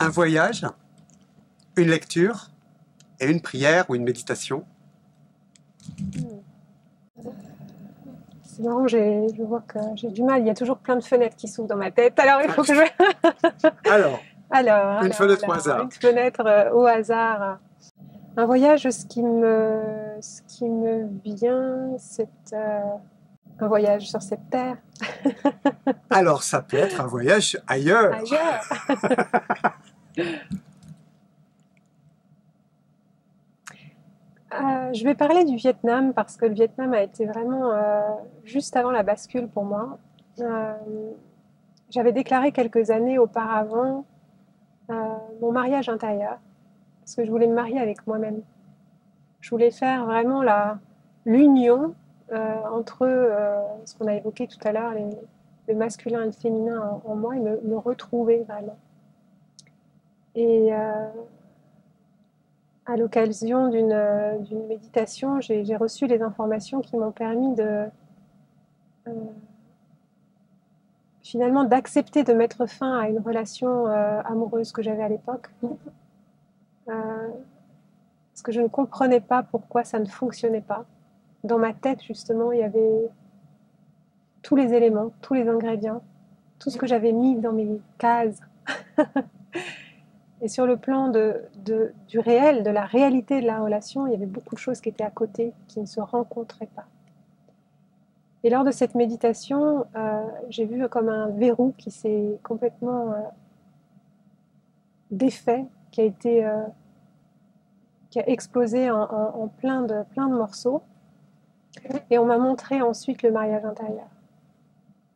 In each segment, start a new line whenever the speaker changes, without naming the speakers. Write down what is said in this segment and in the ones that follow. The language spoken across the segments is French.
Un voyage, une lecture et une prière ou une méditation.
C'est marrant, je vois que j'ai du mal. Il y a toujours plein de fenêtres qui s'ouvrent dans ma tête. Alors, il faut que je...
Alors, une fenêtre au hasard.
Une fenêtre au hasard. Un voyage, ce qui me vient, c'est un voyage sur cette terre.
Alors, ça peut être un voyage ailleurs.
Ailleurs. Je vais parler du Vietnam parce que le Vietnam a été vraiment juste avant la bascule pour moi. J'avais déclaré quelques années auparavant mon mariage intérieur parce que je voulais me marier avec moi-même. Je voulais faire vraiment l'union entre ce qu'on a évoqué tout à l'heure, le masculin et le féminin en moi, et me retrouver vraiment. Et à l'occasion d'une méditation, j'ai reçu les informations qui m'ont permis finalement d'accepter de mettre fin à une relation amoureuse que j'avais à l'époque. Parce que je ne comprenais pas pourquoi ça ne fonctionnait pas. Dans ma tête, justement, il y avait tous les éléments, tous les ingrédients, tout ce que j'avais mis dans mes cases. Et sur le plan du réel, de la réalité de la relation, il y avait beaucoup de choses qui étaient à côté, qui ne se rencontraient pas. Et lors de cette méditation, j'ai vu comme un verrou qui s'est complètement défait, qui a explosé en plein de morceaux. Et on m'a montré ensuite le mariage intérieur.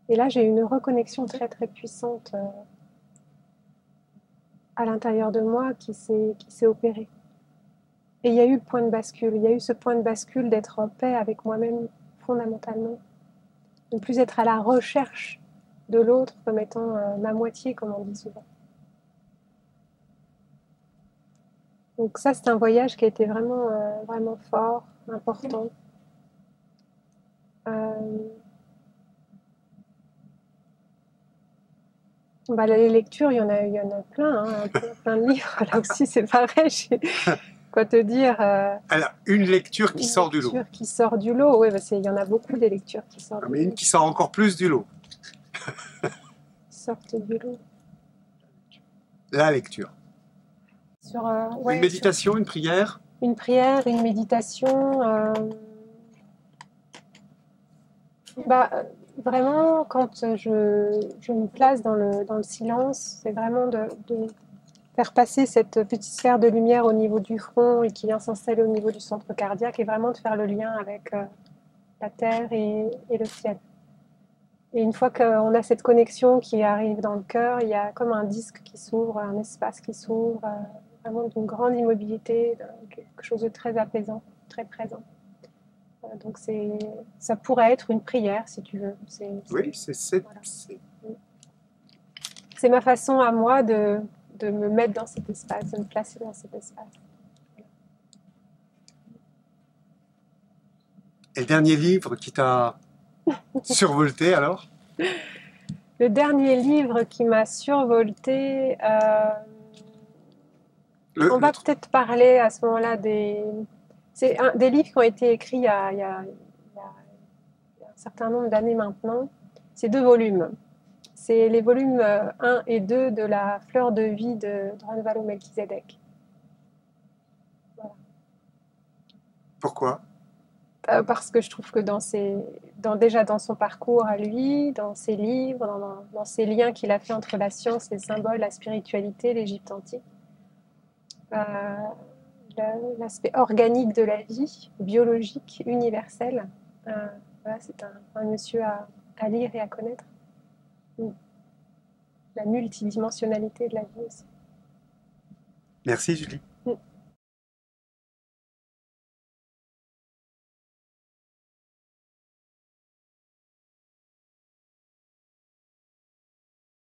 Et là, j'ai eu une reconnexion très très puissante à l'intérieur de moi qui s'est opérée. Et il y a eu le point de bascule. Il y a eu ce point de bascule d'être en paix avec moi-même fondamentalement. De ne plus être à la recherche de l'autre comme étant ma moitié, comme on dit souvent. Donc ça, c'est un voyage qui a été vraiment, vraiment fort, important. Les lectures, il y en a plein, hein, plein de livres. Là aussi, c'est pareil. Quoi te dire
Alors, une lecture qui sort du lot.
Une lecture qui sort du lot, oui, il y en a beaucoup des lectures qui sortent du lot.
Mais une qui sort encore plus du lot.
Sortent du lot.
La lecture.
Ouais,
une méditation, une prière.
Une prière, une méditation. Vraiment, quand je me place dans le silence, c'est vraiment de faire passer cette petite sphère de lumière au niveau du front et qui vient s'installer au niveau du centre cardiaque et vraiment de faire le lien avec la terre et le ciel. Et une fois qu'on a cette connexion qui arrive dans le cœur, il y a comme un disque qui s'ouvre, un espace qui s'ouvre, vraiment d'une grande immobilité, quelque chose de très apaisant, très présent. Donc ça pourrait être une prière, si tu veux.
Oui, c'est voilà.
C'est ma façon à moi de me mettre dans cet espace, de me placer dans cet espace.
Et le dernier livre qui t'a survolté alors?
Le dernier livre qui m'a survolté, on va peut-être parler à ce moment-là c'est des livres qui ont été écrits il y a un certain nombre d'années maintenant. C'est 2 volumes. C'est les volumes 1 et 2 de la fleur de vie de Drunvalo Melchizedek. Voilà.
Pourquoi?
Parce que je trouve que déjà dans son parcours à lui, dans ses livres, dans ses liens qu'il a fait entre la science, les symboles, la spiritualité, l'Égypte antique, l'aspect organique de la vie, biologique, universel, voilà, c'est un monsieur à lire et à connaître. La multidimensionnalité de la vie aussi.
Merci Julie.